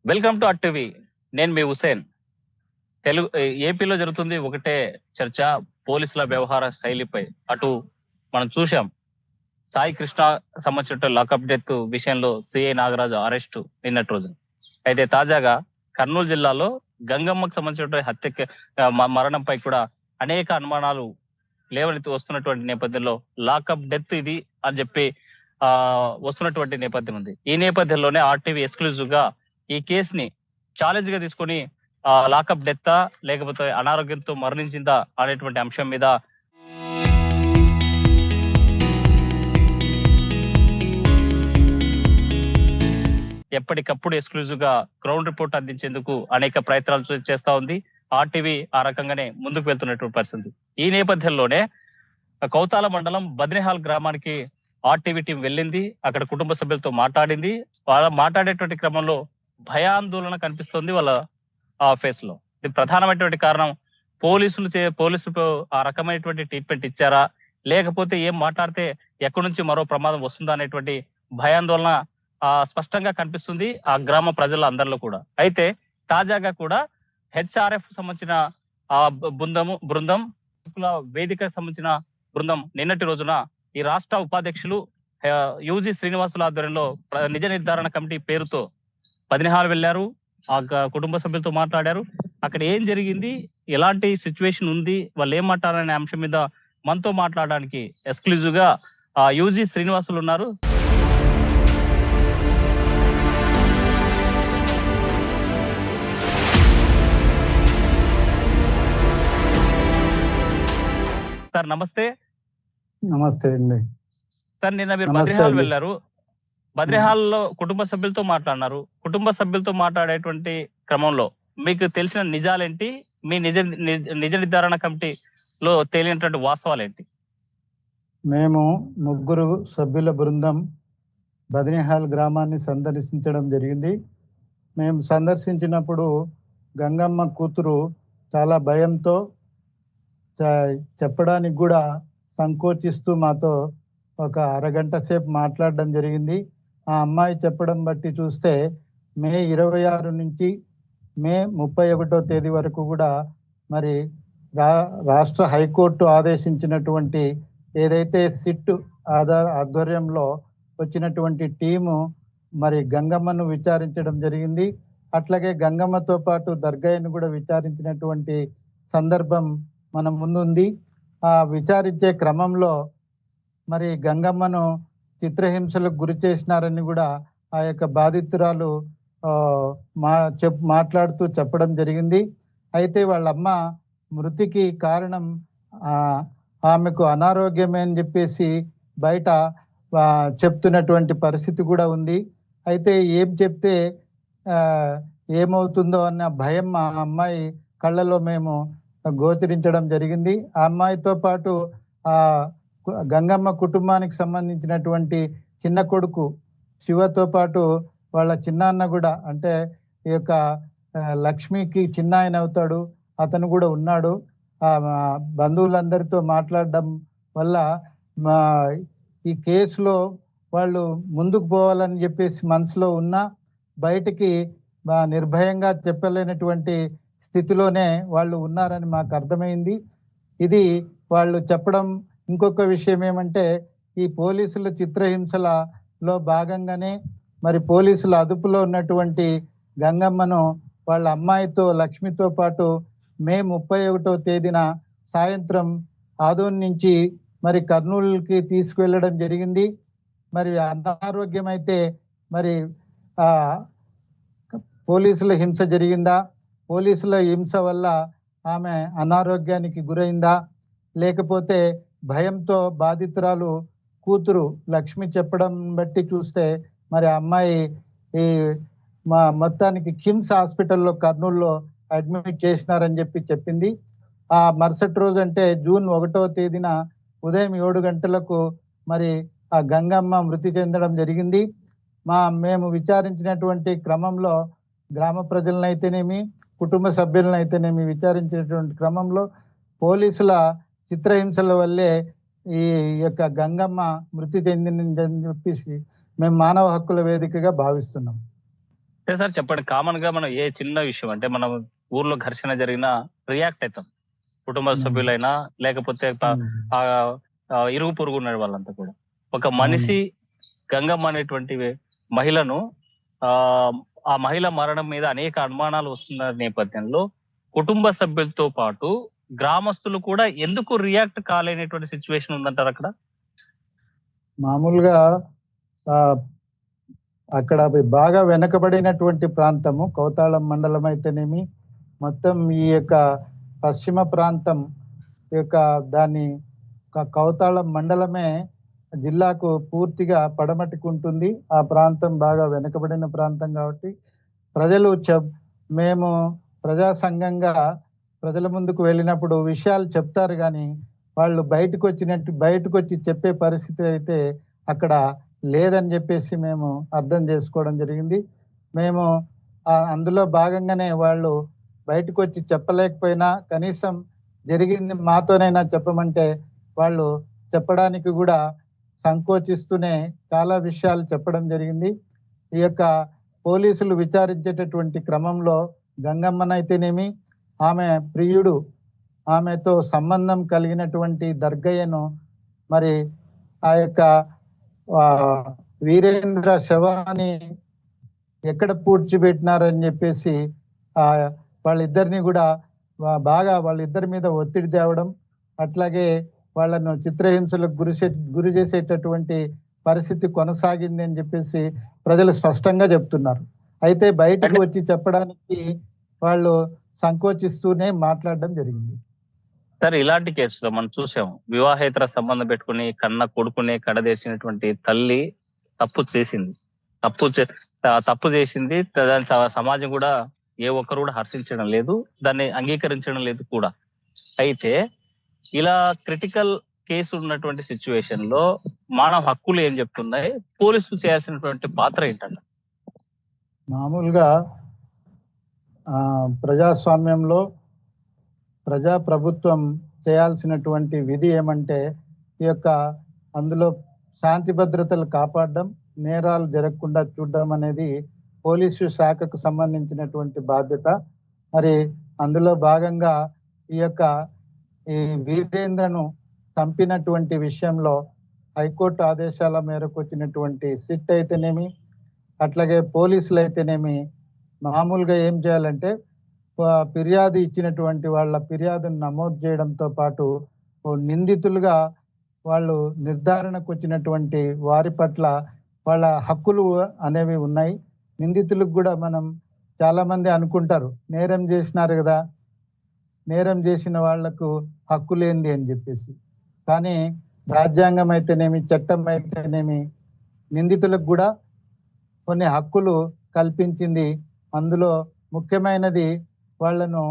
Welcome to at TV. నేను మీ హుసేన్. తెలుగు ఏపీలో జరుగుతుంది ఒకటే చర్చ, పోలీసుల వ్యవహార శైలిపై. అటు మనం చూశాం, సాయి కృష్ణ సంబంధించిన లాకప్ డెత్ విషయంలో సిఐ నాగరాజు అరెస్టు నిన్నటి రోజు. అయితే తాజాగా కర్నూలు జిల్లాలో గంగమ్మకు సంబంధించిన హత్య మరణంపై కూడా అనేక అనుమానాలు లేవనెత్తి వస్తున్నటువంటి నేపథ్యంలో లాకప్ డెత్ ఇది అని చెప్పి వస్తున్నటువంటి నేపథ్యం ఉంది. ఈ నేపథ్యంలోనే ఆర్టీవీ ఎక్స్క్లూజివ్ గా ఈ కేసుని ఛాలెంజ్ గా తీసుకొని లాకప్ డెత్తా లేకపోతే అనారోగ్యంతో మరణించిందా అనేటువంటి అంశం మీద ఎప్పటికప్పుడు ఎక్స్క్లూజివ్ గా గ్రౌండ్ రిపోర్ట్ అందించేందుకు అనేక ప్రయత్నాలు చేస్తా ఉంది. ఆర్టీవీ ఆ రకంగానే ముందుకు వెళ్తున్నటువంటి పరిస్థితి. ఈ నేపథ్యంలోనే కౌతాల మండలం బద్రిహాల్ గ్రామానికి ఆర్టీవీ టీం వెళ్ళింది. అక్కడ కుటుంబ సభ్యులతో మాట్లాడింది. వాళ్ళ మాట్లాడేటువంటి క్రమంలో భయాందోళన కనిపిస్తుంది వాళ్ళ ఫేస్ లో. ఇది ప్రధానమైనటువంటి కారణం, పోలీసులు ఆ రకమైనటువంటి ట్రీట్మెంట్ ఇచ్చారా, లేకపోతే ఏం మాట్లాడితే ఎక్కడి నుంచి మరో ప్రమాదం వస్తుందా అనేటువంటి భయాందోళన స్పష్టంగా కనిపిస్తుంది ఆ గ్రామ ప్రజల అందరిలో కూడా. అయితే తాజాగా కూడా హెచ్ఆర్ఎఫ్ సంబంధించిన బృందం వేదికకు సంబంధించిన బృందం నిన్నటి రోజున ఈ రాష్ట్ర ఉపాధ్యక్షులు యూజీ శ్రీనివాసుల ఆధ్వర్యంలో నిజ నిర్ధారణ కమిటీ పేరుతో బద్రిహాల్ వెళ్లారు. ఆ కుటుంబ సభ్యులతో మాట్లాడారు. అక్కడ ఏం జరిగింది, ఎలాంటి సిచ్యువేషన్ ఉంది, వాళ్ళు ఏం మాట్లాడారనే అంశం మీద మనతో మాట్లాడడానికి ఎక్స్క్లూజివ్ గా యూజీ శ్రీనివాసులు ఉన్నారు. సార్ నమస్తే. నమస్తే అండి సార్, నిన్న మీరు బద్రిహాల్ వెళ్ళారు. బద్రిహాల్లో కుటుంబ సభ్యులతో మాట్లాడినారు. కుటుంబ సభ్యులతో మాట్లాడేటువంటి క్రమంలో మీకు తెలిసిన నిజాలేంటి, మీ నిజ నిర్ధారణ కమిటీలో తేలినటువంటి వాస్తవాలేంటి? మేము ముగ్గురు సభ్యుల బృందం బద్రిహాల్ గ్రామాన్ని సందర్శించడం జరిగింది. మేము సందర్శించినప్పుడు గంగమ్మ కూతురు చాలా భయంతో చెప్పడానికి కూడా సంకోచిస్తూ మాతో ఒక అరగంట సేపు మాట్లాడడం జరిగింది. ఆ అమ్మాయి చెప్పడం బట్టి చూస్తే మే 26 నుంచి మే 31వ తేదీ వరకు కూడా మరి రాష్ట్ర హైకోర్టు ఆదేశించినటువంటి ఏదైతే సిట్ ఆధ్వర్యంలో వచ్చినటువంటి టీము మరి గంగమ్మను విచారించడం జరిగింది. అట్లాగే గంగమ్మతో పాటు దర్గాను కూడా విచారించినటువంటి సందర్భం మన ముందుంది. ఆ విచారించే క్రమంలో మరి గంగమ్మను చిత్రహింసలకు గురి చేసినారని కూడా ఆ యొక్క బాధితురాలు మాట్లాడుతూ చెప్పడం జరిగింది. అయితే వాళ్ళమ్మ మృతికి కారణం ఆమెకు అనారోగ్యమే అని చెప్పేసి బయట చెప్తున్నటువంటి పరిస్థితి కూడా ఉంది. అయితే ఏం చెప్తే ఏమవుతుందో అన్న భయం ఆ అమ్మాయి కళ్ళలో మేము గోచరించడం జరిగింది. ఆ అమ్మాయితో పాటు ఆ గంగమ్మ కుటుంబానికి సంబంధించినటువంటి చిన్న కొడుకు శివతో పాటు వాళ్ళ చిన్నాన్న కూడా, అంటే ఈ యొక్క లక్ష్మికి చిన్న ఆయన అవుతాడు, అతను కూడా ఉన్నాడు. ఆ బంధువులందరితో మాట్లాడడం వల్ల ఈ కేసులో వాళ్ళు ముందుకు పోవాలని చెప్పేసి మనసులో ఉన్నా బయటికి నిర్భయంగా చెప్పలేనటువంటి స్థితిలోనే వాళ్ళు ఉన్నారని మాకు అర్థమైంది. ఇది వాళ్ళు చెప్పడం. ఇంకొక విషయం ఏమంటే, ఈ పోలీసుల చిత్రహింసలలో భాగంగానే మరి పోలీసుల అదుపులో ఉన్నటువంటి గంగమ్మను వాళ్ళ అమ్మాయితో లక్ష్మితో పాటు మే 31వ తేదీన సాయంత్రం ఆదోన్ నుంచి మరి కర్నూలుకి తీసుకువెళ్ళడం జరిగింది. మరి అనారోగ్యం అయితే మరి పోలీసుల హింస జరిగిందా, పోలీసుల హింస వల్ల ఆమె అనారోగ్యానికి గురైందా, లేకపోతే భయంతో బాధితురాలు కూతురు లక్ష్మి చెప్పడం బట్టి చూస్తే మరి అమ్మాయి ఈ మొత్తానికి కిమ్స్ హాస్పిటల్లో కర్నూలులో అడ్మిట్ చేసినారని చెప్పింది. ఆ మరుసటి రోజు అంటే జూన్ 1వ తేదీన ఉదయం 7 గంటలకు మరి ఆ గంగమ్మ మృతి చెందడం జరిగింది. మేము విచారించినటువంటి క్రమంలో గ్రామ ప్రజలనైతేనేమి కుటుంబ సభ్యులనైతేనేమి విచారించినటువంటి క్రమంలో పోలీసుల చిత్రహింసల వల్లే ఈ యొక్క గంగమ్మ మృతి చెందిందని చెప్పేసి మేము మానవ హక్కుల వేదికగా భావిస్తున్నాం. సార్ చెప్పండి, కామన్ గా మనం ఏ చిన్న విషయం అంటే మనం ఊర్లో ఘర్షణ జరిగినా రియాక్ట్ అవుతాం, కుటుంబ సభ్యులైనా లేకపోతే ఆ ఇరుగు పొరుగు ఉన్న వాళ్ళంతా కూడా. ఒక మనిషి గంగమ్మ అనేటువంటి మహిళను ఆ ఆ మహిళ మరణం మీద అనేక అనుమానాలు వస్తున్న నేపథ్యంలో కుటుంబ సభ్యులతో పాటు గ్రామస్తులు కూడా ఎందుకు రియాక్ట్ కాలేనటువంటి సిచ్యువేషన్ ఉందంటారు అక్కడ? మామూలుగా ఆ అక్కడ బాగా వెనకబడినటువంటి ప్రాంతము కౌతాళం మండలం అయితేనేమి, మొత్తం ఈ యొక్క పశ్చిమ ప్రాంతం యొక్క దాన్ని కౌతాళం మండలమే జిల్లాకు పూర్తిగా పడమటికి ఉంటుంది. ఆ ప్రాంతం బాగా వెనుకబడిన ప్రాంతం కాబట్టి ప్రజలు మేము ప్రజా సంఘంగా ప్రజల ముందుకు వెళ్ళినప్పుడు విషయాలు చెప్తారు, కానీ వాళ్ళు బయటకు వచ్చి చెప్పే పరిస్థితి అయితే అక్కడ లేదని చెప్పేసి మేము అర్థం చేసుకోవడం జరిగింది. మేము అందులో భాగంగానే వాళ్ళు బయటకు వచ్చి చెప్పలేకపోయినా కనీసం జరిగింది మాతోనైనా చెప్పమంటే వాళ్ళు చెప్పడానికి కూడా సంకోచిస్తూనే చాలా విషయాలు చెప్పడం జరిగింది. ఈ యొక్క పోలీసులు విచారించేటటువంటి క్రమంలో గంగమ్మనైతేనేమి, ఆమె ప్రియుడు, ఆమెతో సంబంధం కలిగినటువంటి దర్గయ్యను మరి ఆ యొక్క వీరేంద్ర శవాన్ని ఎక్కడ పూడ్చిపెట్టినారని చెప్పేసి వాళ్ళిద్దరిని కూడా వాళ్ళిద్దరి మీద ఒత్తిడి తేవడం, అట్లాగే వాళ్ళను చిత్రహింసలకు గురి చేసేటటువంటి పరిస్థితి కొనసాగింది అని చెప్పేసి ప్రజలు స్పష్టంగా చెప్తున్నారు. అయితే బయటకు వచ్చి చెప్పడానికి వాళ్ళు సంకోచిస్తూనే మాట్లాడడం జరిగింది. సార్, ఇలాంటి కేసులో మనం చూసాం, వివాహేతర సంబంధం పెట్టుకుని కన్న కొడుకునే కడదేసినటువంటి తల్లి తప్పు చేసింది. తప్పు చేసింది. దాని సమాజం కూడా ఏ ఒక్కరు కూడా హర్షించడం లేదు, దాన్ని అంగీకరించడం లేదు కూడా. అయితే ఇలా క్రిటికల్ కేసు ఉన్నటువంటి సిచ్యువేషన్ లో మానవ హక్కులు ఏం చెప్తున్నాయి, పోలీసులు చేయాల్సినటువంటి పాత్ర ఏంటంట? మామూలుగా ప్రజాస్వామ్యంలో ప్రభుత్వం చేయాల్సినటువంటి విధి ఏమంటే ఈ యొక్క అందులో శాంతి భద్రతలు కాపాడడం, నేరాలు జరగకుండా చూడడం అనేది పోలీసు శాఖకు సంబంధించినటువంటి బాధ్యత. మరి అందులో భాగంగా ఈ వీరేంద్రను చంపినటువంటి విషయంలో హైకోర్టు ఆదేశాల మేరకు వచ్చినటువంటి సిట్ అయితేనేమి, అట్లాగే పోలీసులు అయితేనేమి మామూలుగా ఏం చేయాలంటే ఫిర్యాదు ఇచ్చినటువంటి వాళ్ళ ఫిర్యాదును నమోదు చేయడంతో పాటు నిందితులుగా వాళ్ళు నిర్ధారణకు వచ్చినటువంటి వారి పట్ల వాళ్ళ హక్కులు అనేవి ఉన్నాయి. నిందితులకు కూడా మనం చాలా మంది అనుకుంటారు నేరం చేసినారు కదా, నేరం చేసిన వాళ్లకు హక్కు లేనిది అని చెప్పేసి. కానీ రాజ్యాంగం అయితేనేమి, చట్టం అయితేనేమి నిందితులకు కూడా కొన్ని హక్కులు కల్పించింది. అందులో ముఖ్యమైనది వాళ్ళను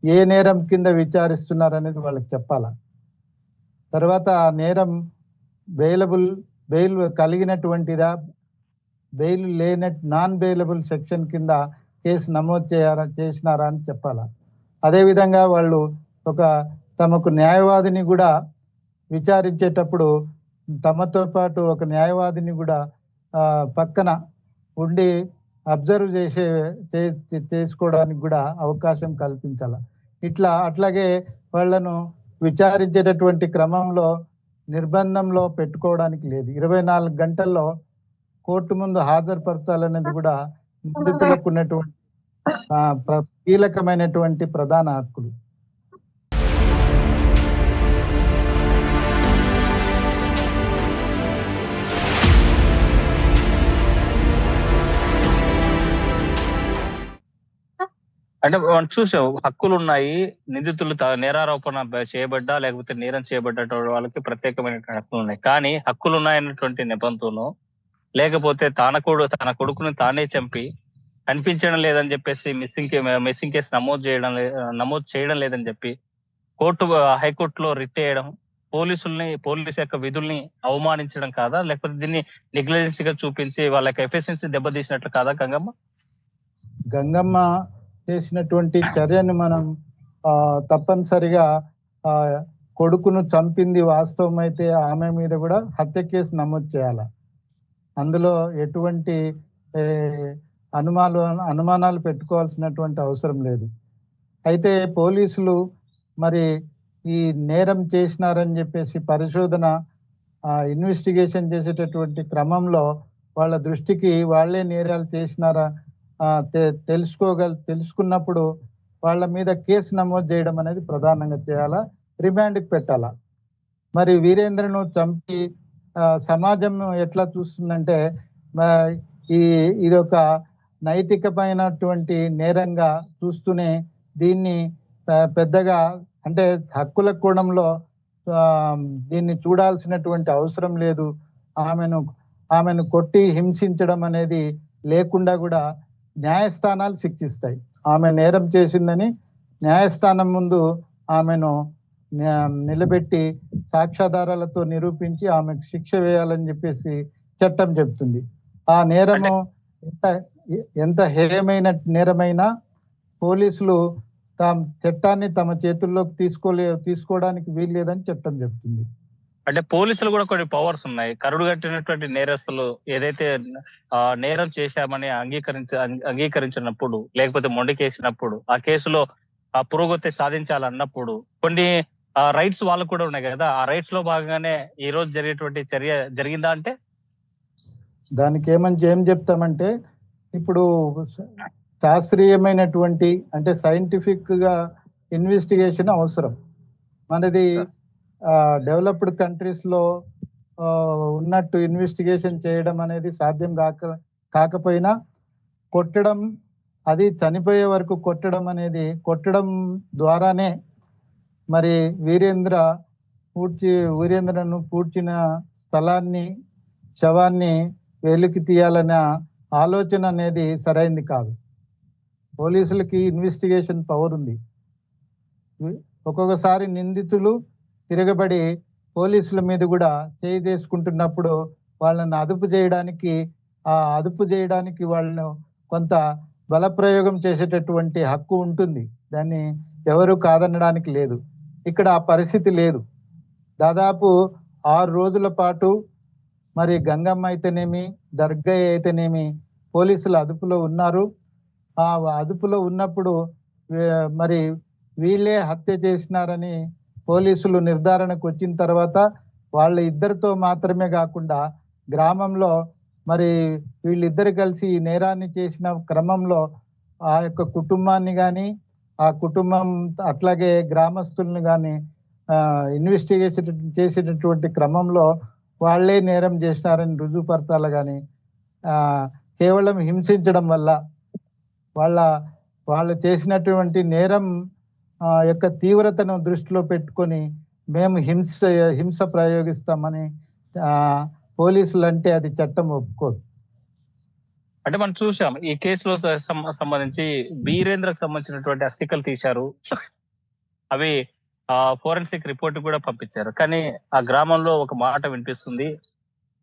ఏ నేరం కింద విచారిస్తున్నారు అనేది వాళ్ళకి చెప్పాల. తర్వాత నేరం బెయిల్ కలిగినటువంటిదా, బెయిల్ నాన్ బెయిలబుల్ సెక్షన్ కింద కేసు నమోదు చేసినారా అని చెప్పాలా. అదేవిధంగా వాళ్ళు తమకు న్యాయవాదిని కూడా విచారించేటప్పుడు తమతో పాటు ఒక న్యాయవాదిని కూడా పక్కన ఉండి అబ్జర్వ్ చేసుకోవడానికి కూడా అవకాశం కల్పించాల. అట్లాగే వాళ్ళను విచారించేటటువంటి క్రమంలో నిర్బంధంలో పెట్టుకోవడానికి లేదు. 24 గంటల్లో కోర్టు ముందు హాజరుపరచాలనేది కూడా నిందితులకు ఉన్నటువంటి కీలకమైనటువంటి ప్రధాన హక్కులు. అంటే మనం చూసాం, హక్కులు ఉన్నాయి. నిందితులు నేరారోపణ చేయబడ్డా లేకపోతే నేరం చేయబడ్డ వాళ్ళకి ప్రత్యేకమైన హక్కులు ఉన్నాయి. కానీ హక్కులు ఉన్నాయన్నటువంటి నెపంతోనో లేకపోతే తన కొడుకుని తానే చంపి కనిపించడం లేదని చెప్పేసి మిస్సింగ్ కేసు నమోదు చేయడం లేదని చెప్పి హైకోర్టులో రిట్ చేయడం, పోలీసు యొక్క విధుల్ని అవమానించడం కాదా? లేకపోతే దీన్ని నెగ్లిజెన్సీగా చూపించి వాళ్ళ యొక్క ఎఫిషియన్సీ దెబ్బతీసినట్లు కాదా గంగమ్మ చేసినటువంటి చర్యను మనం తప్పనిసరిగా కొడుకును చంపింది వాస్తవం అయితే ఆమె మీద కూడా హత్య కేసు నమోదు చేయాలి. అందులో ఎటువంటి అనుమానాలు పెట్టుకోవాల్సినటువంటి అవసరం లేదు. అయితే పోలీసులు మరి ఈ నేరం చేసినారని చెప్పేసి పరిశోధన ఇన్వెస్టిగేషన్ చేసేటటువంటి క్రమంలో వాళ్ళ దృష్టికి వాళ్ళే నేరాలు చేసినారా తెలుసుకున్నప్పుడు వాళ్ళ మీద కేసు నమోదు చేయడం అనేది ప్రధానంగా చేయాలా, రిమాండ్కి పెట్టాలా. మరి వీరేంద్రను చంపి సమాజం ఎట్లా చూస్తుందంటే ఇది ఒక నైతికమైనటువంటి నేరంగా చూస్తూనే దీన్ని పెద్దగా అంటే హక్కుల కోణంలో దీన్ని చూడాల్సినటువంటి అవసరం లేదు. ఆమెను కొట్టి హింసించడం అనేది లేకుండా కూడా న్యాయస్థానాలు శిక్షిస్తాయి. ఆమె నేరం చేసిందని న్యాయస్థానం ముందు ఆమెను నిలబెట్టి సాక్ష్యాధారాలతో నిరూపించి ఆమెకు శిక్ష వేయాలని చెప్పేసి చట్టం చెప్తుంది. ఆ నేరము ఎంత హేయమైన నేరమైనా పోలీసులు చట్టాన్ని తమ చేతుల్లోకి తీసుకోవడానికి వీల్లేదని చట్టం చెప్తుంది. అంటే పోలీసులు కూడా కొన్ని పవర్స్ ఉన్నాయి. కరుడు కట్టినటువంటి నేరస్తులు ఏదైతే నేరం చేశామని అంగీకరించినప్పుడు, లేకపోతే మొండికేసినప్పుడు, ఆ కేసులో పురోగతి సాధించాలన్నప్పుడు కొన్ని రైట్స్ వాళ్ళకు కూడా ఉన్నాయి కదా. ఆ రైట్స్ లో భాగంగానే ఈ రోజు జరిగేటువంటి చర్య జరిగిందా అంటే దానికి ఏం చెప్తామంటే, ఇప్పుడు శాస్త్రీయమైనటువంటి అంటే సైంటిఫిక్ గా ఇన్వెస్టిగేషన్ అవసరం. మనది డెవలప్డ్ కంట్రీస్ లో ఉన్నట్టు ఇన్వెస్టిగేషన్ చేయడం అనేది సాధ్యం కాకపోయినా కొట్టడం, అది చనిపోయే వరకు కొట్టడం ద్వారానే మరి వీరేంద్రను పూడ్చిన స్థలాన్ని, శవాన్ని వెలికి తీయాలనే ఆలోచన అనేది సరైంది కాదు. పోలీసులకి ఇన్వెస్టిగేషన్ పవర్ ఉంది. ఒక్కొక్కసారి నిందితులు తిరగబడి పోలీసుల మీద కూడా చేయి చేసుకుంటున్నప్పుడు వాళ్ళని అదుపు చేయడానికి వాళ్ళను కొంత బలప్రయోగం చేసేటటువంటి హక్కు ఉంటుంది. దాన్ని ఎవరు కాదనడానికి లేదు. ఇక్కడ ఆ పరిస్థితి లేదు. దాదాపు 6 రోజుల పాటు మరి గంగమ్మ అయితేనేమి, దర్గా అయితేనేమి పోలీసులు అదుపులో ఉన్నారు. ఆ అదుపులో ఉన్నప్పుడు మరి వీళ్ళే హత్య చేసినారని పోలీసులు నిర్ధారణకు వచ్చిన తర్వాత వాళ్ళ ఇద్దరితో మాత్రమే కాకుండా గ్రామంలో మరి వీళ్ళిద్దరు కలిసి ఈ నేరాన్ని చేసిన క్రమంలో ఆ యొక్క కుటుంబాన్ని కానీ, ఆ కుటుంబం అట్లాగే గ్రామస్తుల్ని కానీ ఇన్వెస్టిగేషన్ చేసేటటువంటి క్రమంలో వాళ్ళే నేరం చేసినారని రుజువుపరచాలి. కానీ కేవలం హింసించడం వల్ల వాళ్ళు చేసినటువంటి నేరం యొక్క తీవ్రతను దృష్టిలో పెట్టుకొని మేము హింస ప్రయోగిస్తామని పోలీసులు అంటే అది చట్టం ఒప్పుకోదు. అంటే మనం చూసాం ఈ కేసులో సంబంధించి వీరేంద్రకు సంబంధించినటువంటి అస్థికలు తీశారు. అవి ఫోరెన్సిక్ రిపోర్ట్ కూడా పంపించారు. కానీ ఆ గ్రామంలో ఒక మాట వినిపిస్తుంది,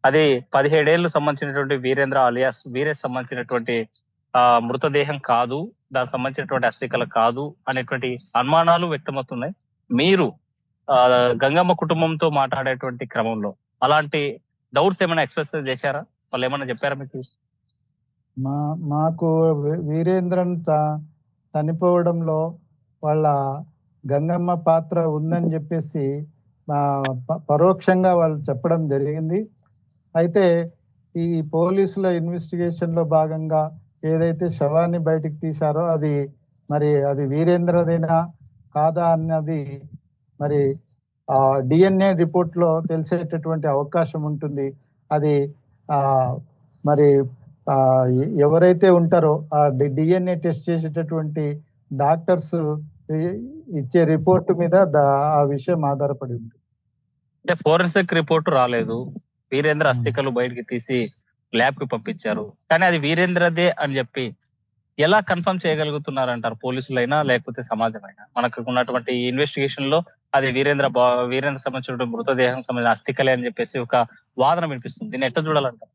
అది 17 ఏళ్ళు సంబంధించినటువంటి వీరేంద్ర అలియాస్ వీరేష్ సంబంధించినటువంటి మృతదేహం కాదు, దానికి సంబంధించినటువంటి అస్థికలు కాదు అనేటువంటి అనుమానాలు వ్యక్తమవుతున్నాయి. మీరు గంగమ్మ కుటుంబంతో మాట్లాడేటువంటి క్రమంలో అలాంటి డౌట్స్ ఏమైనా ఎక్స్ప్రెస్ చేశారా? వాళ్ళు ఏమైనా చెప్పారా మీకు? మాకు వీరేంద్రన్ చనిపోవడంలో వాళ్ళ గంగమ్మ పాత్ర ఉందని చెప్పేసి పరోక్షంగా వాళ్ళు చెప్పడం జరిగింది. అయితే ఈ పోలీసుల ఇన్వెస్టిగేషన్ లో భాగంగా ఏదైతే శవాన్ని బయటికి తీశారో అది వీరేంద్రదేనా కాదా అన్నది మరి డిఎన్ఏ రిపోర్ట్ లో తెలిసేటటువంటి అవకాశం ఉంటుంది. అది మరి ఎవరైతే ఉంటారో ఆ డిఎన్ఏ టెస్ట్ చేసేటటువంటి డాక్టర్స్ ఇచ్చే రిపోర్ట్ మీద ఆ విషయం ఆధారపడి ఉంది. అంటే ఫోరెన్సిక్ రిపోర్ట్ రాలేదు, వీరేంద్ర అస్థికలు బయటికి తీసి ల్యాబ్ కి పంపించారు, కానీ అది వీరేంద్రదే అని చెప్పి ఎలా కన్ఫర్మ్ చేయగలుగుతున్నారంటారు పోలీసులైనా లేకపోతే సమాజమైనా? మనకు ఉన్నటువంటి ఇన్వెస్టిగేషన్ లో అది వీరేంద్ర సంబంధించిన మృతదేహం సంబంధించిన అస్థికలే అని చెప్పేసి ఒక వాదన వినిపిస్తుంది. దీన్ని ఎట్లా చూడాలంటారు?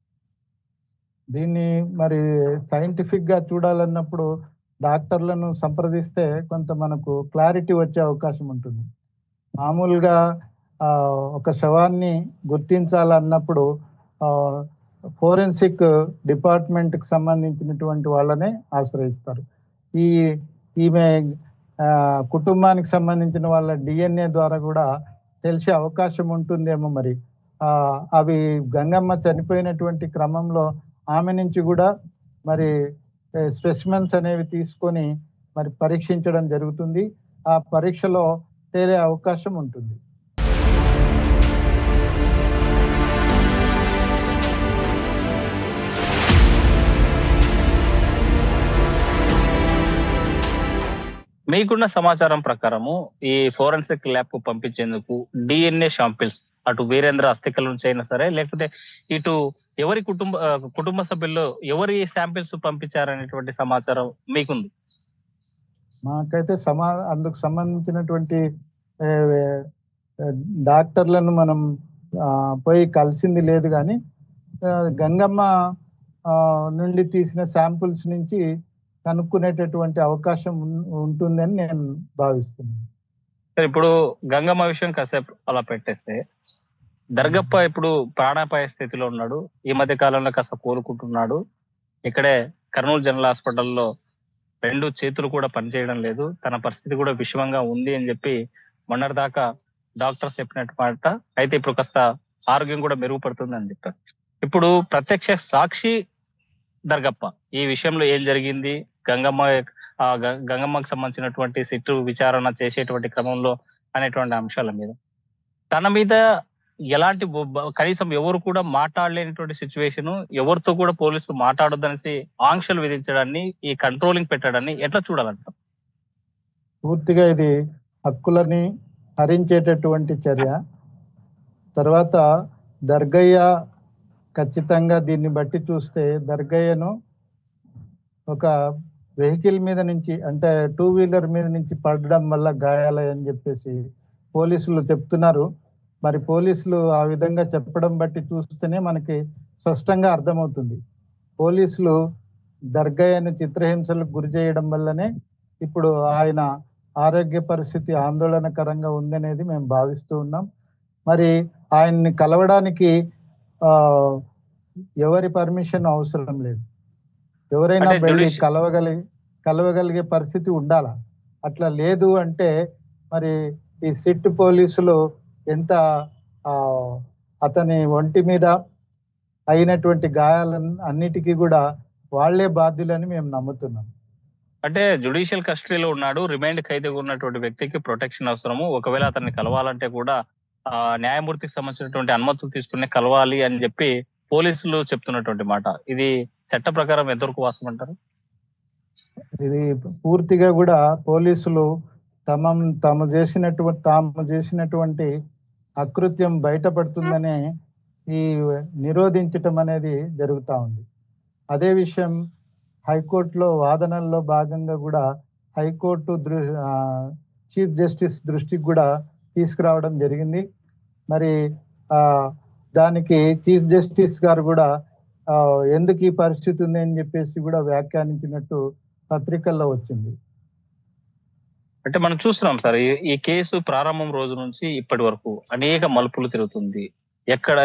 దీన్ని మరి సైంటిఫిక్ గా చూడాలన్నప్పుడు డాక్టర్లను సంప్రదిస్తే కొంత మనకు క్లారిటీ వచ్చే అవకాశం ఉంటుంది. మామూలుగా ఒక శవాన్ని గుర్తించాలన్నప్పుడు ఫోరెన్సిక్ డిపార్ట్మెంట్కి సంబంధించినటువంటి వాళ్ళనే ఆశ్రయిస్తారు. ఈ ఈమె కుటుంబానికి సంబంధించిన వాళ్ళ డిఎన్ఏ ద్వారా కూడా తెలిసే అవకాశం ఉంటుందేమో మరి. అవి గంగమ్మ చనిపోయినటువంటి క్రమంలో ఆమె నుంచి కూడా మరి స్పెసిమెన్స్ అనేవి తీసుకొని మరి పరీక్షించడం జరుగుతుంది. ఆ పరీక్షలో తేలే అవకాశం ఉంటుంది. మీకున్న సమాచారం ప్రకారము ఈ ఫోరెన్సిక్ ల్యాబ్ కు పంపించేందుకు డిఎన్ఏ శాంపిల్స్ అటు వీరేంద్ర అస్థికల నుంచి అయినా సరే, లేకపోతే ఇటు ఎవరి కుటుంబ సభ్యుల్లో ఎవరి శాంపిల్స్ పంపించారనేటువంటి సమాచారం మీకుంది? మాకైతే అందుకు సంబంధించినటువంటి డాక్టర్లను మనం పోయి కలిసింది లేదు, కానీ గంగమ్మ నుండి తీసిన శాంపుల్స్ నుంచి కనుక్కునేటటువంటి అవకాశం ఉంటుందని నేను భావిస్తున్నాను. ఇప్పుడు గంగమ్మ విషయం కాసేపు అలా పెట్టేస్తే, దర్గప్ప ఇప్పుడు ప్రాణాపాయ స్థితిలో ఉన్నాడు. ఈ మధ్య కాలంలో కాస్త కోలుకుంటున్నాడు. ఇక్కడే కర్నూలు జనరల్ హాస్పిటల్లో 2 చేతులు కూడా పనిచేయడం లేదు. తన పరిస్థితి కూడా విషమంగా ఉంది అని చెప్పి మొన్నటిదాకా డాక్టర్స్ చెప్పినట్టు మాట. అయితే ఇప్పుడు కాస్త ఆరోగ్యం కూడా మెరుగుపడుతుంది అని చెప్పారు. ఇప్పుడు ప్రత్యక్ష సాక్షి దర్గప్ప ఈ విషయంలో ఏం జరిగింది, గంగమ్మకు సంబంధించినటువంటి సిట్టు విచారణ చేసేటువంటి క్రమంలో అనేటువంటి అంశాల మీద, తన మీద ఎలాంటి కనీసం ఎవరు కూడా మాట్లాడలేనటువంటి సిచ్యువేషన్, ఎవరితో కూడా పోలీసులు మాట్లాడొద్దనేసి ఆంక్షలు విధించడాన్ని, ఈ కంట్రోలింగ్ పెట్టడాన్ని ఎట్లా చూడాలంట? పూర్తిగా ఇది హక్కులని హరించేటటువంటి చర్య. తర్వాత దర్గయ్య ఖచ్చితంగా దీన్ని బట్టి చూస్తే దర్గయ్యను ఒక వెహికల్ మీద నుంచి, అంటే 2 వీలర్ మీద నుంచి పడడం వల్ల గాయాలని చెప్పేసి పోలీసులు చెప్తున్నారు. మరి పోలీసులు ఆ విధంగా చెప్పడం బట్టి చూస్తేనే మనకి స్పష్టంగా అర్థమవుతుంది. పోలీసులు దర్గయ్యను చిత్రహింసలకు గురి చేయడం వల్లనే ఇప్పుడు ఆయన ఆరోగ్య పరిస్థితి ఆందోళనకరంగా ఉందనేది మేము భావిస్తూ ఉన్నాం. మరి ఆయన్ని కలవడానికి ఎవరి పర్మిషన్ అవసరం లేదు. ఎవరైనా వెళ్ళి కలవగలిగే పరిస్థితి ఉండాలా. అట్లా లేదు అంటే మరి ఈ సిట్ పోలీసులు ఎంత అతని ఒంటి మీద అయినటువంటి గాయాలన్నిటికీ కూడా వాళ్లే బాధ్యులని మేము నమ్ముతున్నాం. అంటే జ్యుడిషియల్ కస్టడీలో ఉన్నాడు, రిమైండ్ ఖైదీగా ఉన్నటువంటి వ్యక్తికి ప్రొటెక్షన్ అవసరము. ఒకవేళ అతన్ని కలవాలంటే కూడా న్యాయమూర్తికి సంబంధించినటువంటి అనుమతులు తీసుకునే కలవాలి అని చెప్పి పోలీసులు చెప్తున్నటువంటి మాట. ఇది చట్ట ప్రకారం ఎంతవరకు వాస్తవం అంటారు? ఇది పూర్తిగా కూడా పోలీసులు తాము చేసినటువంటి అకృత్యం బయటపడుతుందనే ఈ నిరోధించటం అనేది జరుగుతూ ఉంది. అదే విషయం హైకోర్టులో వాదనల్లో భాగంగా కూడా హైకోర్టు చీఫ్ జస్టిస్ దృష్టికి కూడా తీసుకురావడం జరిగింది. మరి దానికి చీఫ్ జస్టిస్ గారు కూడా ఎందుకు ఈ పరిస్థితి ఉంది అని చెప్పేసి కూడా వ్యాఖ్యానించినట్టు పత్రికల్లో వచ్చింది. అంటే మనం చూస్తున్నాం సార్, ఈ కేసు ప్రారంభం రోజు నుంచి ఇప్పటి వరకు అనేక మలుపులు తిరుగుతుంది. ఎక్కడ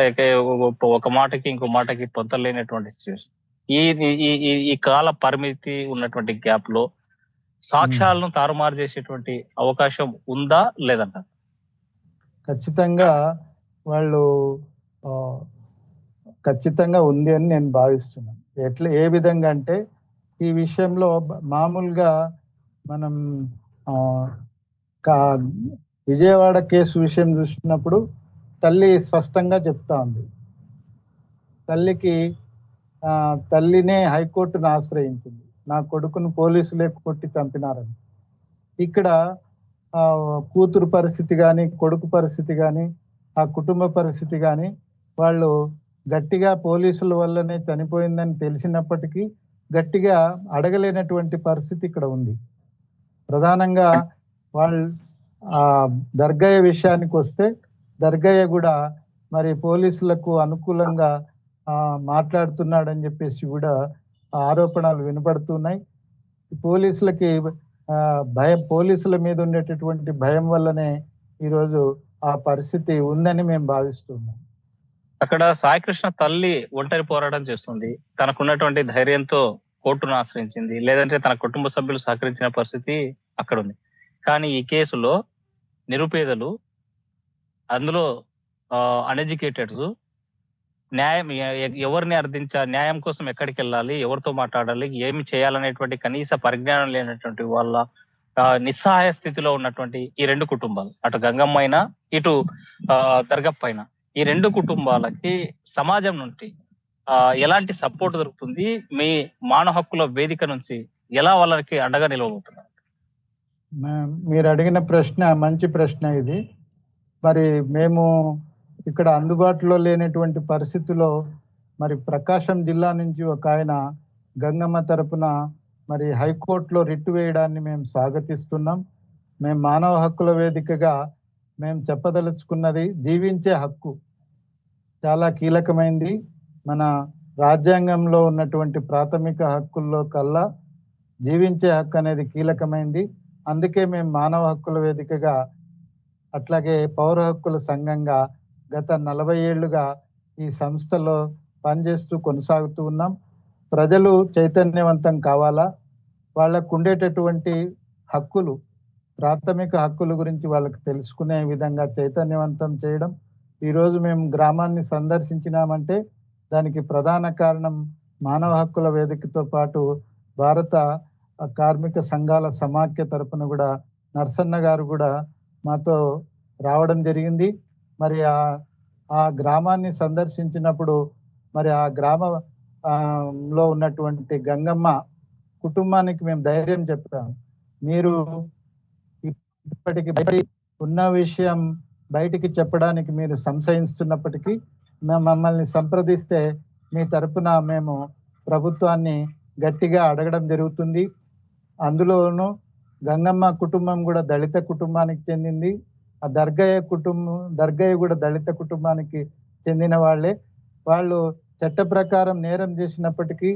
ఒక మాటకి ఇంకో మాటకి పొంతలేనటువంటి సిచ్యువేషన్. ఈ కాల పరిమితి ఉన్నటువంటి గ్యాప్ లో సాక్ష్యాలను తారుమారు చేసేటువంటి అవకాశం ఉందా లేదంట? ఖచ్చితంగా ఖచ్చితంగా ఉంది అని నేను భావిస్తున్నాను. ఏ విధంగా అంటే ఈ విషయంలో మామూలుగా మనం విజయవాడ కేసు విషయం చూసినప్పుడు తల్లి స్పష్టంగా చెప్తా ఉంది. తల్లినే హైకోర్టును ఆశ్రయించింది, నా కొడుకును పోలీసులే కొట్టి చంపినారని. ఇక్కడ కూతురు పరిస్థితి కానీ, కొడుకు పరిస్థితి కానీ, ఆ కుటుంబ పరిస్థితి కానీ వాళ్ళు గట్టిగా పోలీసుల వల్లనే చనిపోయిందని తెలిసినప్పటికీ గట్టిగా అడగలేనటువంటి పరిస్థితి ఇక్కడ ఉంది. ప్రధానంగా దర్గయ్య విషయానికి వస్తే దర్గయ్య కూడా మరి పోలీసులకు అనుకూలంగా మాట్లాడుతున్నాడని చెప్పేసి కూడా ఆరోపణలు వినపడుతున్నాయి. పోలీసులకి పోలీసుల మీద ఉండేటటువంటి భయం వల్లనే ఈరోజు ఆ పరిస్థితి ఉందని మేము భావిస్తున్నాం. అక్కడ సాయికృష్ణ తల్లి ఒంటరి పోరాటం చేస్తుంది. తనకున్నటువంటి ధైర్యంతో కోర్టును ఆశ్రయించింది. లేదంటే తన కుటుంబ సభ్యులు సహకరించిన పరిస్థితి అక్కడ ఉంది. కానీ ఈ కేసులో నిరుపేదలు, అందులో అన్ఎడ్యుకేటెడ్స్, న్యాయం ఎవరిని న్యాయం కోసం ఎక్కడికి వెళ్ళాలి, ఎవరితో మాట్లాడాలి, ఏమి చేయాలనేటువంటి కనీస పరిజ్ఞానం లేనటువంటి వాళ్ళ నిస్సహాయ స్థితిలో ఉన్నటువంటి ఈ రెండు కుటుంబాలు, అటు గంగమ్మ అయినా ఇటు దర్గప్ప అయినా, ఈ రెండు కుటుంబాలకి సమాజం నుండి ఎలాంటి సపోర్ట్ దొరుకుతుంది? మీ మానవ హక్కుల వేదిక నుంచి ఎలా వాళ్ళకి అండగా నిలవబోతున్నారు? మీరు అడిగిన ప్రశ్న మంచి ప్రశ్న ఇది. మరి మేము ఇక్కడ అందుబాటులో లేనటువంటి పరిస్థితిలో మరి ప్రకాశం జిల్లా నుంచి ఒక ఆయన గంగమ్మ తరపున మరి హైకోర్టులో రిట్ వేయడాన్ని మేము స్వాగతిస్తున్నాం. మేము మానవ హక్కుల వేదికగా మేము చెప్పదలుచుకున్నది, జీవించే హక్కు చాలా కీలకమైంది. మన రాజ్యాంగంలో ఉన్నటువంటి ప్రాథమిక హక్కుల్లో కల్లా జీవించే హక్కు అనేది కీలకమైంది. అందుకే మేము మానవ హక్కుల వేదికగా, అట్లాగే పౌర హక్కుల సంఘంగా గత 40 ఏళ్లుగా ఈ సంస్థలో పనిచేస్తూ కొనసాగుతూ ఉన్నాం. ప్రజలు చైతన్యవంతం కావాలా, వాళ్ళకు ఉండేటటువంటి హక్కులు, ప్రాథమిక హక్కుల గురించి వాళ్ళకి తెలుసుకునే విధంగా చైతన్యవంతం చేయడం. ఈరోజు మేము గ్రామాన్ని సందర్శించినామంటే దానికి ప్రధాన కారణం మానవ హక్కుల వేదికతో పాటు భారత కార్మిక సంఘాల సమాఖ్య తరపున కూడా నర్సన్న గారు కూడా మాతో రావడం జరిగింది. మరి ఆ గ్రామాన్ని సందర్శించినప్పుడు మరి ఆ గ్రామంలో ఉన్నటువంటి గంగమ్మ కుటుంబానికి మేము ధైర్యం చెప్పాము. మీరు ఇప్పటికి ఉన్న విషయం బయటికి చెప్పడానికి మీరు సంశయిస్తున్నప్పటికీ మమ్మల్ని సంప్రదిస్తే మీ తరపున మేము ప్రభుత్వాన్ని గట్టిగా అడగడం జరుగుతుంది. అందులోనూ గంగమ్మ కుటుంబం కూడా దళిత కుటుంబానికి చెందింది. ఆ దర్గయ్య కూడా దళిత కుటుంబానికి చెందిన వాళ్ళే. వాళ్ళు చట్ట ప్రకారం నేరం చేసినప్పటికీ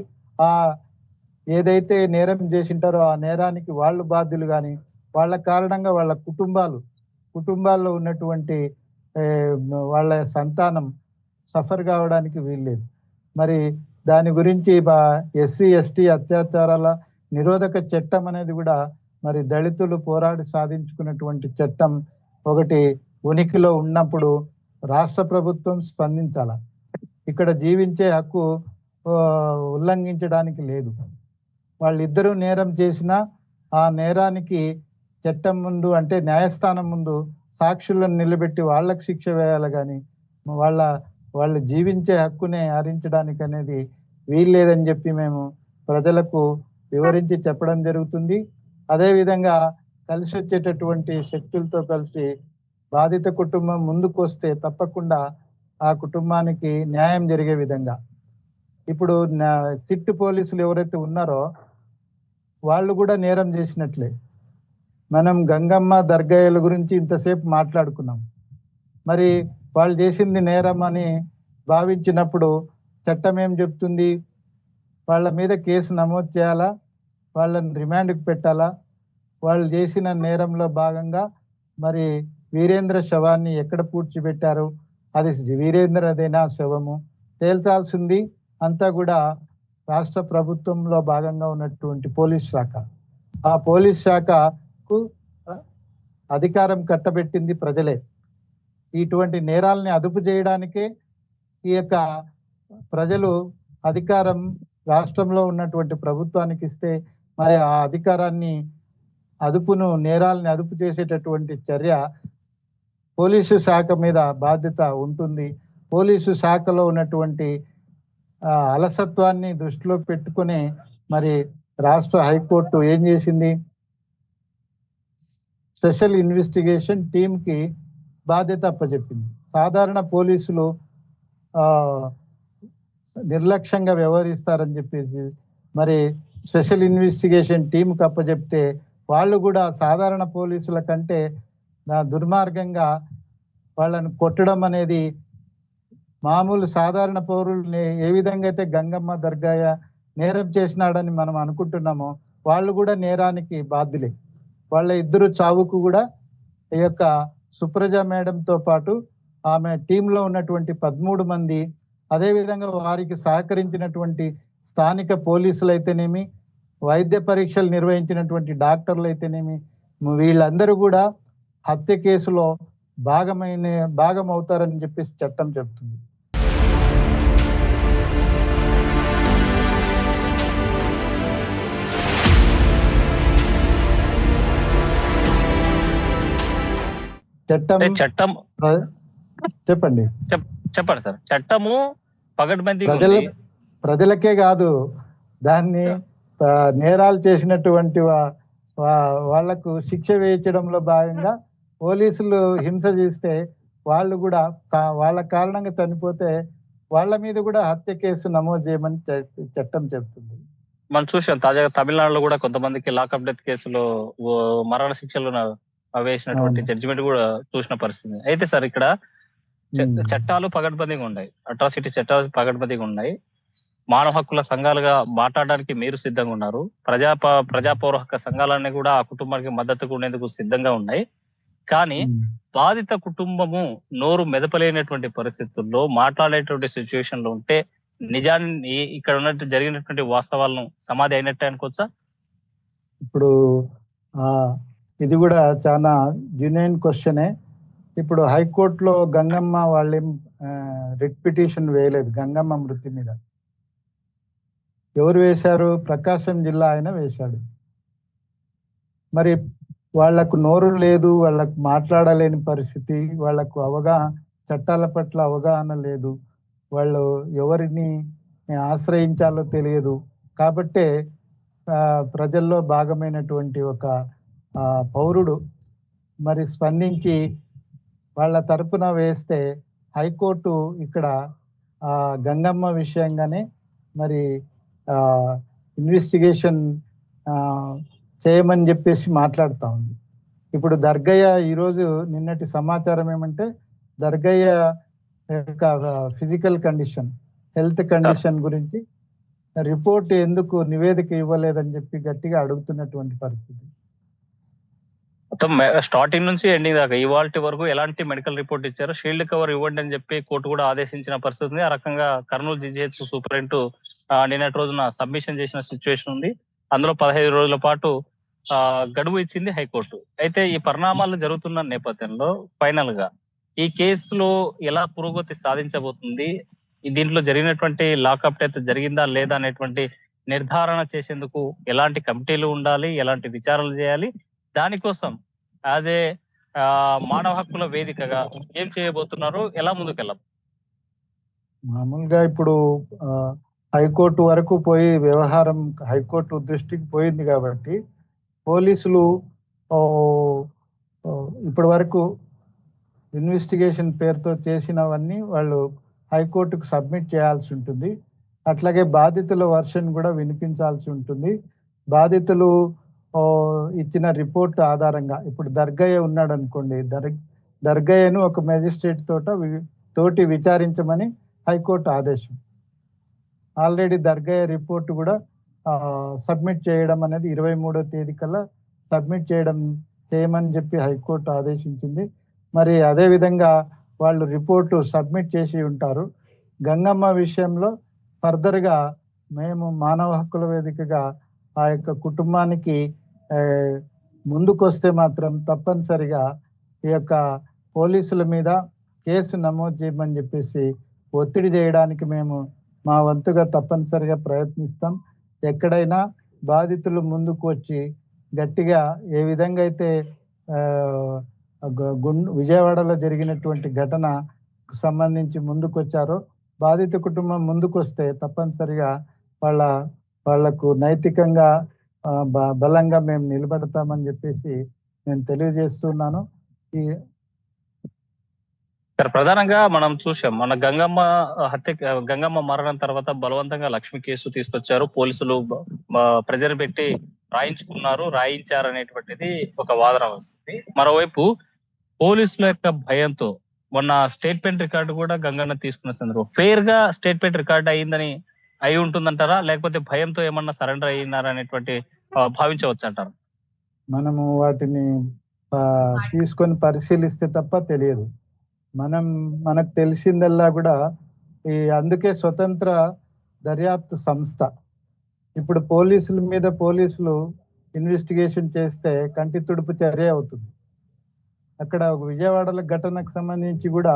ఏదైతే నేరం చేసింటారో ఆ నేరానికి వాళ్ళు బాధ్యులు, కానీ వాళ్ళ కారణంగా వాళ్ళ కుటుంబాల్లో ఉన్నటువంటి వాళ్ళ సంతానం సఫర్ కావడానికి వీల్లేదు. మరి దాని గురించి ఎస్సీ ఎస్టీ అత్యాచారాల నిరోధక చట్టం అనేది కూడా మరి దళితులు పోరాడి సాధించుకున్నటువంటి చట్టం ఒకటి ఉనికిలో ఉన్నప్పుడు రాష్ట్ర ప్రభుత్వం స్పందించాల. ఇక్కడ జీవించే హక్కు ఉల్లంఘించడానికి లేదు. వాళ్ళిద్దరూ నేరం చేసినా ఆ నేరానికి చట్టం ముందు, అంటే న్యాయస్థానం ముందు సాక్షులను నిలబెట్టి వాళ్ళకి శిక్ష వేయాలి, కానీ వాళ్ళు జీవించే హక్కునే హరించడానికి అనేది వీల్లేదని చెప్పి మేము ప్రజలకు వివరించి చెప్పడం జరుగుతుంది. అదేవిధంగా కలిసి వచ్చేటటువంటి శక్తులతో కలిసి బాధిత కుటుంబం ముందుకు వస్తే తప్పకుండా ఆ కుటుంబానికి న్యాయం జరిగే విధంగా, ఇప్పుడు సిట్ పోలీసులు ఎవరైతే ఉన్నారో వాళ్ళు కూడా నేరం చేసినట్లే. మనం గంగమ్మ దర్గయ్యల గురించి ఇంతసేపు మాట్లాడుకున్నాం. మరి వాళ్ళు చేసింది నేరం అని భావించినప్పుడు చట్టం ఏం చెప్తుంది? వాళ్ళ మీద కేసు నమోదు చేయాలా, వాళ్ళని రిమాండ్కి పెట్టాలా? వాళ్ళు చేసిన నేరంలో భాగంగా మరి వీరేంద్ర శవాన్ని ఎక్కడ పూడ్చిపెట్టారు, అది వీరేంద్రదేనా శవము తేల్చాల్సింది అంతా కూడా రాష్ట్ర ప్రభుత్వంలో భాగంగా ఉన్నటువంటి పోలీస్ శాఖ. ఆ పోలీస్ శాఖకు అధికారం కట్టబెట్టింది ప్రజలే. ఇటువంటి నేరాలని అదుపు చేయడానికే ఈ యొక్క ప్రజలు అధికారం రాష్ట్రంలో ఉన్నటువంటి ప్రభుత్వానికి ఇస్తే, మరి ఆ అధికారాన్ని నేరాలని అదుపు చేసేటటువంటి చర్య పోలీసు శాఖ మీద బాధ్యత ఉంటుంది. పోలీసు శాఖలో ఉన్నటువంటి అలసత్వాన్ని దృష్టిలో పెట్టుకుని మరి రాష్ట్ర హైకోర్టు ఏం చేసింది? స్పెషల్ ఇన్వెస్టిగేషన్ టీంకి బాధ్యత అప్పచెప్పింది. సాధారణ పోలీసులు నిర్లక్ష్యంగా వ్యవహరిస్తారని చెప్పేసి మరి స్పెషల్ ఇన్వెస్టిగేషన్ టీంకి అప్పచెప్తే వాళ్ళు కూడా సాధారణ పోలీసుల కంటే దుర్మార్గంగా వాళ్ళని కొట్టడం అనేది, మామూలు సాధారణ పౌరుల్ని ఏ విధంగా అయితే గంగమ్మ దర్గయ్య నేరం చేసినాడని మనం అనుకుంటున్నామో వాళ్ళు కూడా నేరానికి బాధ్యులే. వాళ్ళ ఇద్దరు చావుకు కూడా ఈ యొక్క సుప్రజ మేడంతో పాటు ఆమె టీంలో ఉన్నటువంటి 13 మంది, అదేవిధంగా వారికి సహకరించినటువంటి స్థానిక పోలీసులు అయితేనేమి, వైద్య పరీక్షలు నిర్వహించినటువంటి డాక్టర్లు అయితేనేమి, వీళ్ళందరూ కూడా హత్య కేసులో భాగం అవుతారని చెప్పేసి చట్టం చెప్తుంది. చట్టం చెప్పండి. చెప్పండి సార్. చట్టము పగడ్బందీ ప్రజలకే కాదు, దాన్ని నేరాలు చేసినటువంటి వాళ్లకు శిక్ష వేయించడంలో భాగంగా పోలీసులు హింస చేస్తే వాళ్ళు కూడా వాళ్ళ కారణంగా చనిపోతే వాళ్ళ మీద కూడా హత్య కేసు నమోదు చేయమని చట్టం చెప్తుంది. మనం చూసాం తాజాగా తమిళనాడులో కూడా కొంతమందికి లాకప్ డెత్ కేసులో మరణ శిక్షలు వేసినటువంటి జడ్జిమెంట్ కూడా చూసిన పరిస్థితి. అయితే సార్ ఇక్కడ చట్టాలు పగడ్బందీగా ఉన్నాయి, అట్రాసిటీ చట్టాలు పగడ్బందీగా ఉన్నాయి. మానవ హక్కుల సంఘాలుగా మాట్లాడడానికి మీరు సిద్ధంగా ఉన్నారు. ప్రజా పౌర హక్కు సంఘాలన్నీ కూడా ఆ కుటుంబానికి మద్దతుగా ఉండేందుకు సిద్ధంగా ఉన్నాయి. కానీ బాధిత కుటుంబము నోరు మెదపలేనటువంటి పరిస్థితుల్లో మాట్లాడేటువంటి సిచ్యువేషన్ లో ఉంటే నిజాన్ని ఇక్కడ ఉన్నట్టు జరిగినటువంటి వాస్తవాలను సమాధి అయినట్టే అనుకోవచ్చా? ఇప్పుడు ఇది కూడా చాలా జెన్యూన్ క్వశ్చనే. ఇప్పుడు హైకోర్టులో గంగమ్మ వాళ్ళేం రిట్ పిటిషన్ వేయలేదు గంగమ్మ మృతి మీద. ఎవరు వేశారు? ప్రకాశం జిల్లా ఆయన వేశాడు. మరి వాళ్లకు నోరు లేదు, వాళ్ళకు మాట్లాడలేని పరిస్థితి, వాళ్లకు చట్టాల పట్ల అవగాహన లేదు, వాళ్ళు ఎవరిని ఆశ్రయించాలో తెలియదు. కాబట్టే ప్రజల్లో భాగమైనటువంటి ఒక పౌరుడు మరి స్పందించి వాళ్ళ తరపున వేస్తే హైకోర్టు ఇక్కడ గంగమ్మ విషయంగానే మరి ఇన్వెస్టిగేషన్ చేయమని చెప్పేసి మాట్లాడుతా ఉంది. ఇప్పుడు దర్గయ్య ఈరోజు నిన్నటి సమాచారం ఏమంటే దర్గయ్య యొక్క ఫిజికల్ కండిషన్, హెల్త్ కండిషన్ గురించి రిపోర్ట్ ఎందుకు నివేదిక ఇవ్వలేదని చెప్పి గట్టిగా అడుగుతున్నటువంటి పరిస్థితి. మొత్తం స్టార్టింగ్ నుంచి ఎండింగ్ దాకా ఇవాల్టి వరకు ఎలాంటి మెడికల్ రిపోర్ట్ ఇచ్చారో షీల్డ్ కవర్ ఇవ్వండి అని చెప్పి కోర్టు కూడా ఆదేశించిన పరిస్థితి ఉంది. ఆ రకంగా కర్నూలు జిజిహెచ్ సూపరింటెండెంట్ నిన్నటి రోజున సబ్మిషన్ చేసిన సిచ్యువేషన్ ఉంది. అందులో 15 రోజుల పాటు గడువు ఇచ్చింది హైకోర్టు. అయితే ఈ పరిణామాలు జరుగుతున్న నేపథ్యంలో ఫైనల్ గా ఈ కేసులో ఎలా పురోగతి సాధించబోతుంది, దీంట్లో జరిగినటువంటి లాకప్ డెత్ జరిగిందా లేదా అనేటువంటి నిర్ధారణ చేసేందుకు ఎలాంటి కమిటీలు ఉండాలి, ఎలాంటి విచారణలు చేయాలి, దానికోసం యాజ్ ఏ మానవ హక్కుల వేదికగా ఏం చేయబోతున్నారు, ఎలా ముందుకెళ్ళాం? మామూలుగా ఇప్పుడు హైకోర్టు వరకు పోయి వ్యవహారం హైకోర్టు దృష్టికి పోయింది కాబట్టి పోలీసులు ఇప్పటి వరకు ఇన్వెస్టిగేషన్ పేరుతో చేసినవన్నీ వాళ్ళు హైకోర్టుకు సబ్మిట్ చేయాల్సి ఉంటుంది. అట్లాగే బాధితుల వర్షన్ కూడా వినిపించాల్సి ఉంటుంది. బాధితులు ఇచ్చిన రిపోర్ట్ ఆధారంగా ఇప్పుడు దర్గయ్య ఉన్నాడు అనుకోండి, దర్గయ్యను ఒక మెజిస్ట్రేట్ తోటి విచారించమని హైకోర్టు ఆదేశం. ఆల్రెడీ దర్గయ్య రిపోర్ట్ కూడా సబ్మిట్ చేయడం అనేది 23వ తేదీ కల్లా సబ్మిట్ చేయమని చెప్పి హైకోర్టు ఆదేశించింది. మరి అదే విధంగా వాళ్ళు రిపోర్టు సబ్మిట్ చేసి ఉంటారు. గంగమ్మ విషయంలో ఫర్దర్గా మేము మానవ హక్కుల వేదికగా ఆ యొక్క కుటుంబానికి ముందుకొస్తే మాత్రం తప్పనిసరిగా ఈ యొక్క పోలీసుల మీద కేసు నమోదు చేయమని చెప్పేసి ఒత్తిడి చేయడానికి మేము మా వంతుగా తప్పనిసరిగా ప్రయత్నిస్తాం. ఎక్కడైనా బాధితులు ముందుకు వచ్చి గట్టిగా ఏ విధంగా అయితే విజయవాడలో జరిగినటువంటి ఘటనకు సంబంధించి ముందుకొచ్చారో బాధిత కుటుంబం ముందుకొస్తే తప్పనిసరిగా వాళ్లకు నైతికంగా బలంగా మేము నిలబడతామని చెప్పేసి నేను తెలియజేస్తున్నాను. ప్రధానంగా మనం చూసాం, మన గంగమ్మ మరణం తర్వాత బలవంతంగా లక్ష్మి కేసు తీసుకొచ్చారు. పోలీసులు ప్రెజర్ పెట్టి రాయించారు అనేటువంటిది ఒక వాదన వస్తుంది. మరోవైపు పోలీసుల యొక్క భయంతో మొన్న స్టేట్మెంట్ రికార్డు కూడా గంగన్న తీసుకున్న సందర్భం ఫెయిర్ గా స్టేట్మెంట్ రికార్డు అయి ఉంటుందంటారా, లేకపోతే భయంతో ఏమన్నా సరెండర్ అయ్యిందారా అనేటువంటి భావించవచ్చు అంటారు? మనము వాటిని తీసుకొని పరిశీలిస్తే తప్ప తెలియదు. మనకు తెలిసిందల్లా కూడా అందుకే స్వతంత్ర దర్యాప్తు సంస్థ. ఇప్పుడు పోలీసుల మీద పోలీసులు ఇన్వెస్టిగేషన్ చేస్తే కంటి తుడుపు చర్య అవుతుంది. అక్కడ విజయవాడల ఘటనకు సంబంధించి కూడా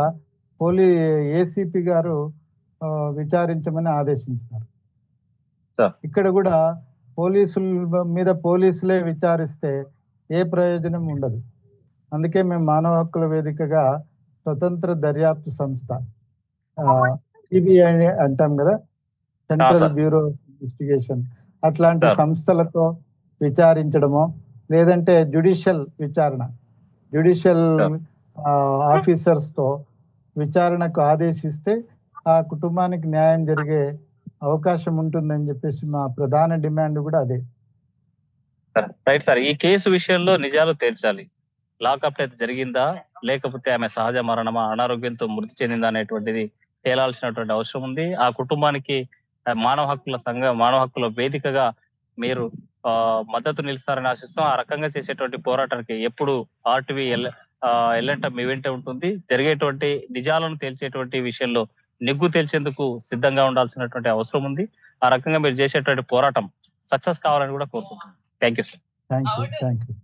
ఏసీపీ గారు విచారించమని ఆదేశించారు. ఇక్కడ కూడా పోలీసుల మీద పోలీసులే విచారిస్తే ఏ ప్రయోజనం ఉండదు. అందుకే మేము మానవ హక్కుల వేదికగా స్వతంత్ర దర్యాప్తు సంస్థ, సిబిఐ అంటాం కదా, సెంట్రల్ బ్యూరో ఇన్వెస్టిగేషన్, అట్లాంటి సంస్థలతో విచారించడమో లేదంటే జ్యుడిషియల్ ఆఫీసర్స్ తో విచారణకు ఆదేశిస్తే ఆ కుటుంబానికి న్యాయం జరిగే అవకాశం ఉంటుందని చెప్పేసి మా ప్రధాన డిమాండ్ కూడా అదే. రైట్ సార్, ఈ కేసు విషయంలో నిజాలు తేల్చాలి. లాకప్ అయితే జరిగిందా, లేకపోతే ఆమె సహజ మరణమా, అనారోగ్యంతో మృతి చెందిందా అనేటువంటిది తేలాల్సినటువంటి అవసరం ఉంది. ఆ కుటుంబానికి మానవ హక్కుల వేదికగా మీరు మద్దతు నిలుస్తారని ఆశిస్తాం. ఆ రకంగా చేసేటువంటి పోరాటానికి ఎప్పుడు ఆర్టీవీ ఎల్లంట మీ వెంటే ఉంటుంది. జరిగేటువంటి నిజాలను తేల్చేటువంటి విషయంలో నిగ్గు తేల్చేందుకు సిద్ధంగా ఉండాల్సినటువంటి అవసరం ఉంది. ఆ రకంగా మీరు చేసేటువంటి పోరాటం సక్సెస్ కావాలని కూడా కోరుకుంటున్నాను. Thank you sir. Thank you.